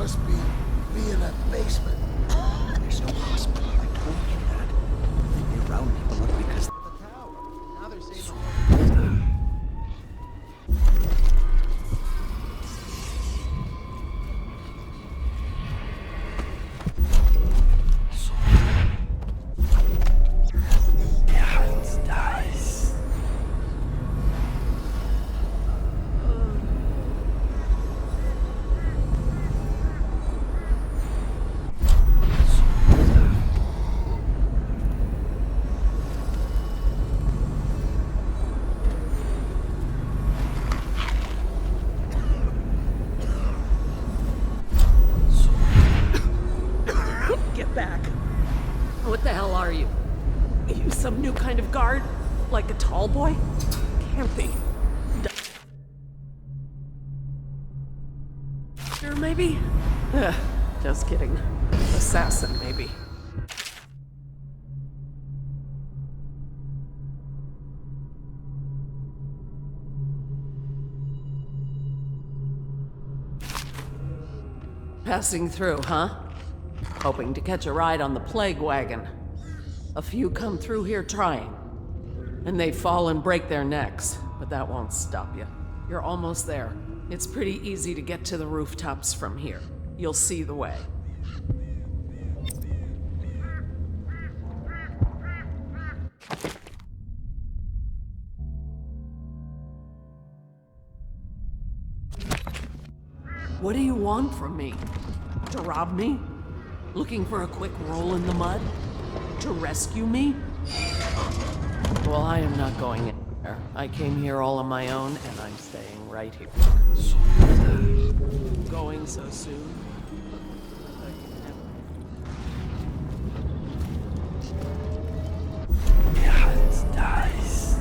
must be in that basement. There's no hospital. I told you that. The around people look because of the tower. Now they're saying some new kind of guard? Like a tall boy? Can't be. Sure, maybe? Just kidding. Assassin, maybe. Passing through, huh? Hoping to catch a ride on the plague wagon. A few come through here trying, and they fall and break their necks, but that won't stop you. You're almost there. It's pretty easy to get to the rooftops from here. You'll see the way. What do you want from me? To rob me? Looking for a quick roll in the mud? To rescue me? Well, I am not going anywhere. I came here all on my own, and I'm staying right here. Going so soon? Yatharth dies.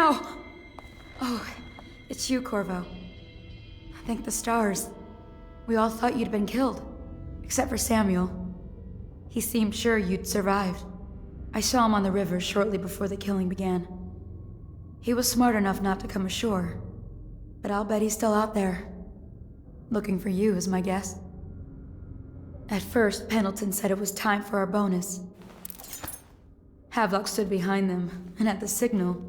now! Oh, it's you, Corvo. Thank the stars. We all thought you'd been killed. Except for Samuel. He seemed sure you'd survived. I saw him on the river shortly before the killing began. He was smart enough not to come ashore. But I'll bet he's still out there. Looking for you is my guess. At first, Pendleton said it was time for our bonus. Havelock stood behind them, and at the signal,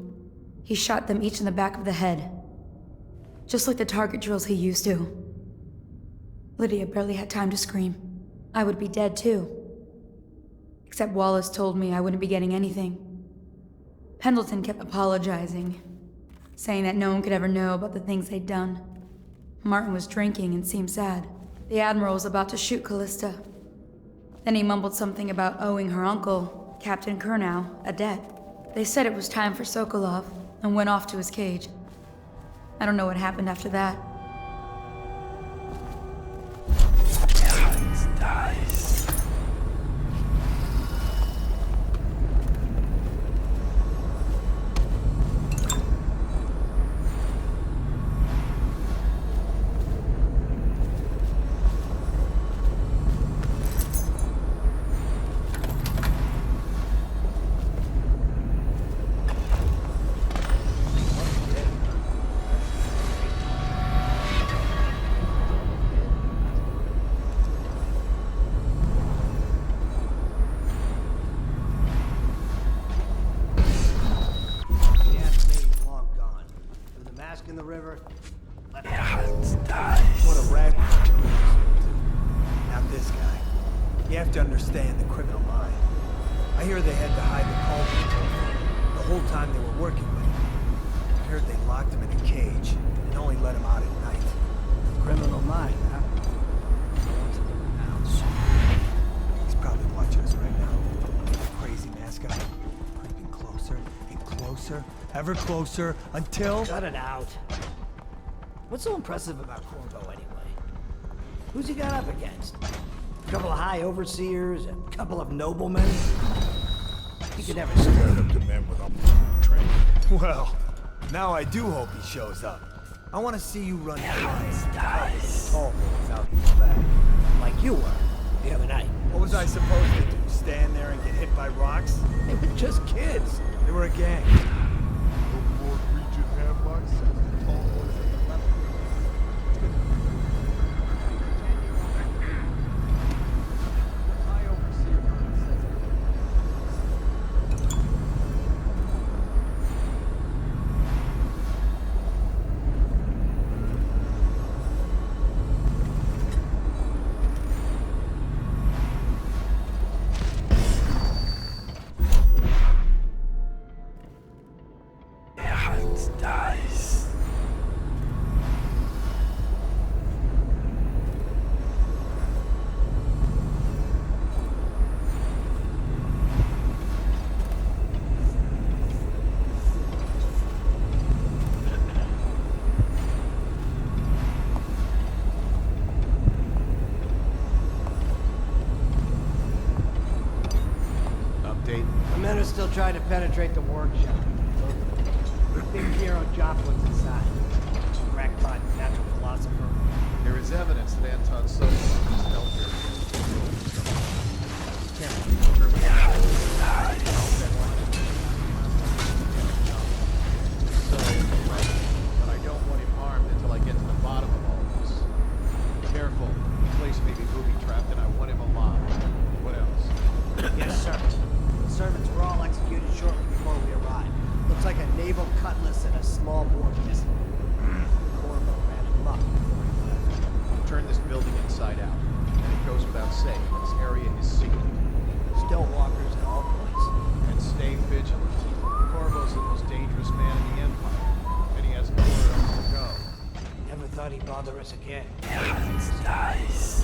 he shot them each in the back of the head. Just like the target drills he used to. Lydia barely had time to scream. I would be dead too. Except Wallace told me I wouldn't be getting anything. Pendleton kept apologizing, saying that no one could ever know about the things they'd done. Martin was drinking and seemed sad. The Admiral was about to shoot Callista. Then he mumbled something about owing her uncle, Captain Kurnow, a debt. They said it was time for Sokolov, and went off to his cage. I don't know what happened after that. In the river. What a rag. Now this guy. You have to understand the criminal mind. I hear they had to hide the culprit the whole time they were working with him. I heard they locked him in a cage and only let him out at night. Criminal mind, huh? He's probably watching us right now. Crazy mask guy. Creeping closer and closer. Ever closer until... Cut it out. What's so impressive about Corvo anyway? Who's he got up against? A couple of high overseers, a couple of noblemen? He could never stand up to men without training. Well, now I do hope he shows up. I want to see you run tall boys out in the back. Like you were the other night. What was I supposed to do? Stand there and get hit by rocks? They were just kids. They were a gang. Still trying to penetrate the workshop. Big hero Joplin's inside. Crackpot natural philosopher. There is evidence that Anton Sokolov is held here. But I don't want him harmed until I get to the bottom of all this. Careful. The place may be booby-trapped and I want him alive. What else? Yes, sir. Servants were all executed shortly before we arrived. Looks like a naval cutlass and a small bore pistol. Corvo ran amok before he left. Turn this building inside out. And it goes without saying, this area is secret. Still walkers at all points. And stay vigilant. Corvo's the most dangerous man in the Empire. And he has nowhere else to go. Never thought he'd bother us again. Nice.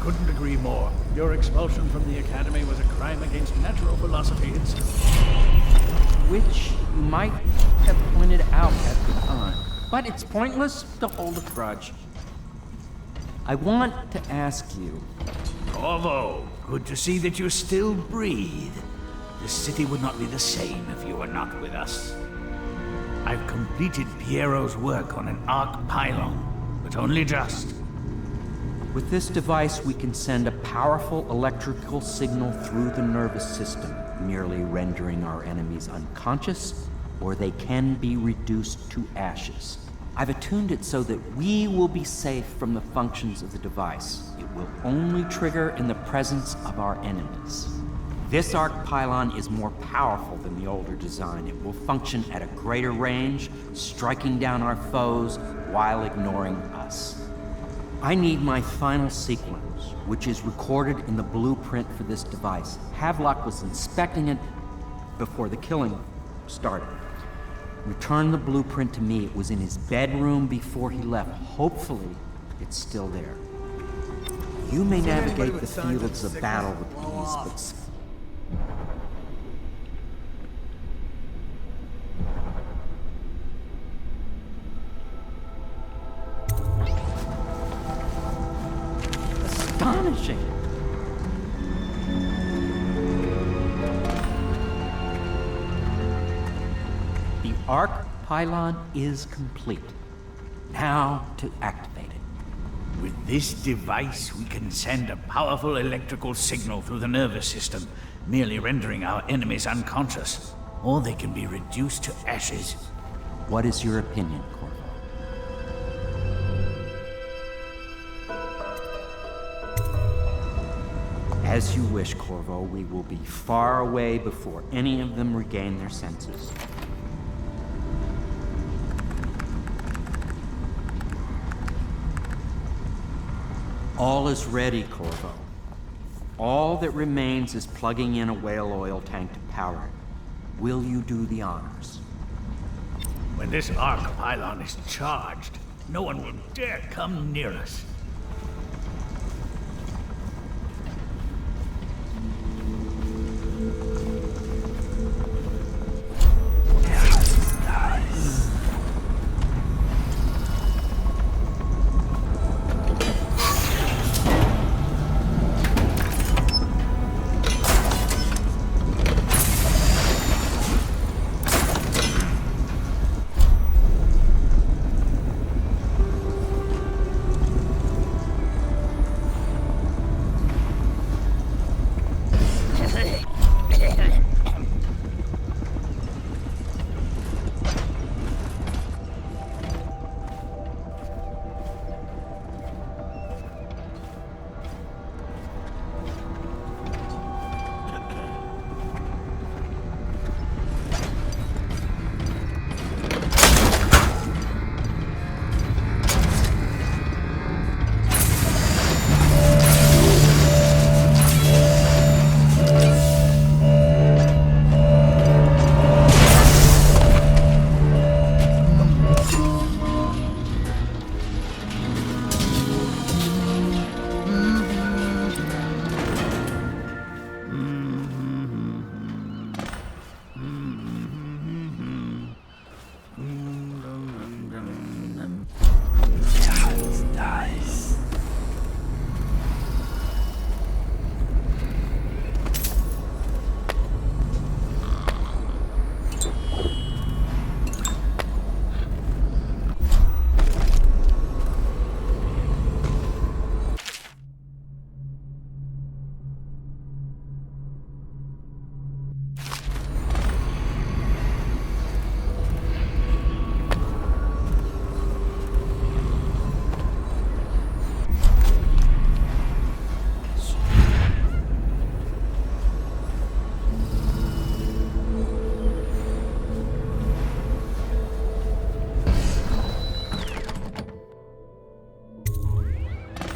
couldn't agree more. Your expulsion from the Academy was a crime against natural philosophies. Which you might have pointed out at the time. But it's pointless to hold a grudge. I want to ask you... Corvo, good to see that you still breathe. The city would not be the same if you were not with us. I've completed Piero's work on an arc pylon, but only just. With this device, we can send a powerful electrical signal through the nervous system, merely rendering our enemies unconscious, or they can be reduced to ashes. I've attuned it so that we will be safe from the functions of the device. It will only trigger in the presence of our enemies. This arc pylon is more powerful than the older design. It will function at a greater range, striking down our foes while ignoring us. I need my final sequence, which is recorded in the blueprint for this device. Havelock was inspecting it before the killing started. Return the blueprint to me. It was in his bedroom before he left. Hopefully, it's still there. You may navigate the fields of battle with ease, but... Astonishing! The arc pylon is complete. Now to activate it. With this device, we can send a powerful electrical signal through the nervous system, merely rendering our enemies unconscious, or they can be reduced to ashes. What is your opinion, Corvo? As you wish, Corvo. We will be far away before any of them regain their senses. All is ready, Corvo. All that remains is plugging in a whale oil tank to power it. Will you do the honors? When this arc pylon is charged, no one will dare come near us.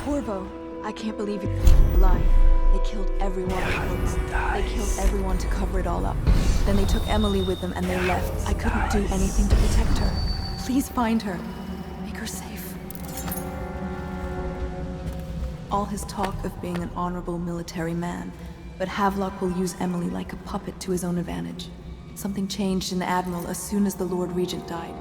Corvo, I can't believe you're alive. They killed everyone at once. They killed everyone to cover it all up. Then they took Emily with them and they left. I couldn't do anything to protect her. Please find her. Make her safe. all his talk of being an honorable military man, but Havelock will use Emily like a puppet to his own advantage. Something changed in the Admiral as soon as the Lord Regent died.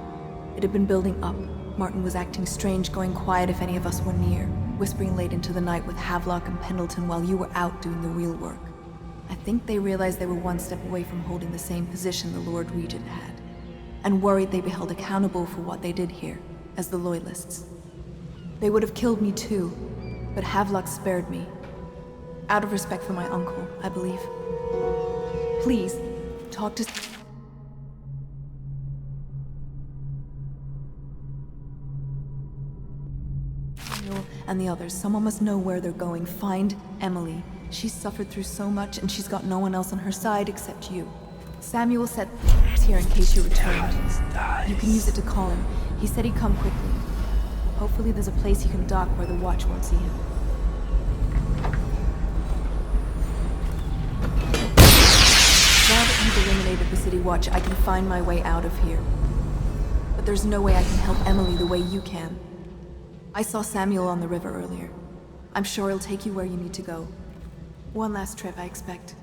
It had been building up. Martin was acting strange, going quiet if any of us were near, whispering late into the night with Havelock and Pendleton while you were out doing the real work. I think they realized they were one step away from holding the same position the Lord Regent had, and worried they'd be held accountable for what they did here, as the Loyalists. They would have killed me too, but Havelock spared me. Out of respect for my uncle, I believe. Please, talk to... and the others. Someone must know where they're going. Find Emily. She's suffered through so much, and she's got no one else on her side except you. Samuel said here in case you returned. You can use it to call him. He said he'd come quickly. Hopefully there's a place he can dock where the watch won't see him. Now that you've eliminated the City Watch, I can find my way out of here. But there's no way I can help Emily the way you can. I saw Samuel on the river earlier. I'm sure he'll take you where you need to go. One last trip, I expect.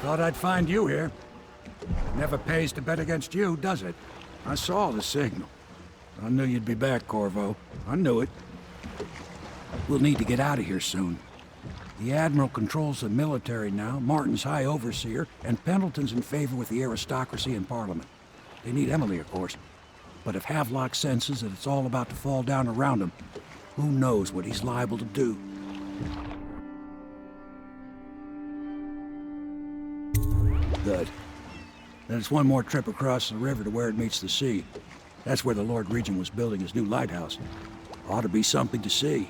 Thought I'd find you here. Never pays to bet against you, does it? I saw the signal. I knew you'd be back, Corvo. I knew it. We'll need to get out of here soon. The Admiral controls the military now, Martin's High Overseer, and Pendleton's in favor with the aristocracy and Parliament. They need Emily, of course. But if Havelock senses that it's all about to fall down around him, who knows what he's liable to do. Good. Then it's one more trip across the river to where it meets the sea. That's where the Lord Regent was building his new lighthouse. Ought to be something to see.